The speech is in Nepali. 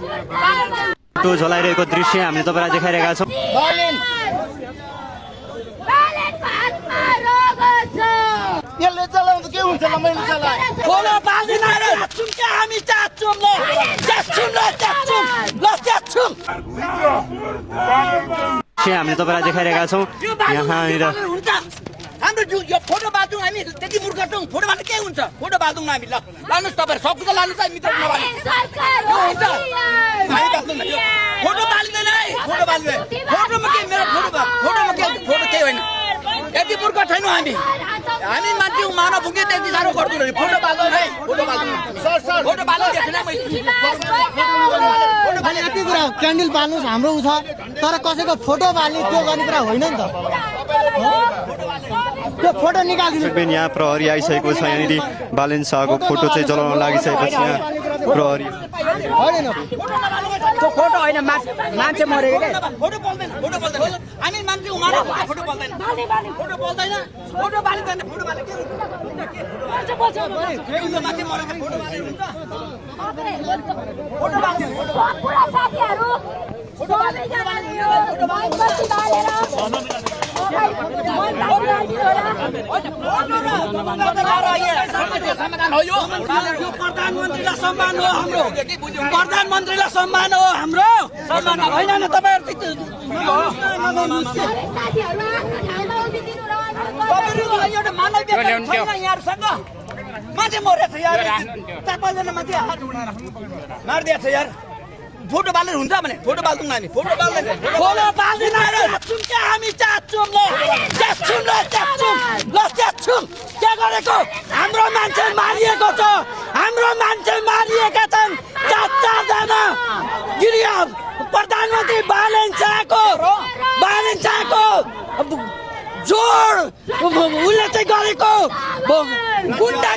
फोटो झोलाइरहेको दृश्य हामीले तपाईँलाई देखाइरहेका छौँ। यसले चलाउँदा के हुन्छ ल मैले चलाएँ खोलो बाल्दिन च्याच्छौँ क्या हामी च्याच्छौँ ल च्याच्छौँ ल च्याच्छौँ ल च्याच्छौँ हामीले तपाईँलाई देखाइरहेका छौँ यहाँनिर हुन्छ हाम्रो यो फोटो बाल्छौँ हामी त्यति मूर्ख छौँ फोटो बाल्नु के हुन्छ फोटो बाल्छौँ हामी ल लानुहोस् तपाईँहरू सब कुछ लानुहोस् है मित्र नबाल्नु हुन्छ हामी बाल्दैनौँ यो फोटो बाल्दैन है फोटो बाल्दैन फोटोमा के मेरो फोटोमा के फोटो केही होइन यति मूर्ख छैनौँ हामी हामी मान्छे मानव पुगे त्यति साह्रो गर्दैनौँ फोटो बाल्दैन है फोटो बाल्दैन सर फोटो बाल्नु दिएको छैन अनि यति कुरा क्यान्डल बाल्नुहोस् हाम्रो उ छ तर कसैको फोटो बाल्ने त्यो गर्ने कुरा होइन नि त त्यो फोटो निकालिदिनु यहाँ प्रहरी आइसकेको छ। यहाँनिर बालेन शाहको फोटो चाहिँ जलाउन लागिसकेपछि यहाँ प्रहरी होइन त्यो फोटो होइन मान्छे मरेको क्या फोटो बोल्दैन हामी मान्छे उमारेर फोटो बोल्दैन फोटो बोल्दैन फोटो बालिँदैन फोटो बाले के मान्छे मरेको फोटो बाले हुन्छ फोटो बाल्दैन पुरा साथीहरु सबैजना यो माइकपछि बालेर समाधान हो यो प्रधानमन्त्रीलाई सम्मान हो हाम्रो प्रधानमन्त्रीलाई सम्मान हो हाम्रो सम्मान होइन न तपाईँहरू एउटा मानव यहाँहरूसँग मान्छे मरेको छ यार 4-5 जना मान्छे हात मारिदिएको छ यार फोटो बालेर हुन्छ भने फोटो बाल्छौँ हामी फोटो बाल्दैन फोटो बाल्दैन च्याच्छौँ क्या हामी च्याच्छौँ ल च्याच्छौँ ल च्याच्छौँ ल च्याच्छौँ के गरेको हाम्रो मान्छे मारिएको छ हाम्रो मान्छे मारिएका छन् 4-4 जना प्रधानमन्त्री बालेन शाहको जोड उसले चाहिँ गरेको गुन्डा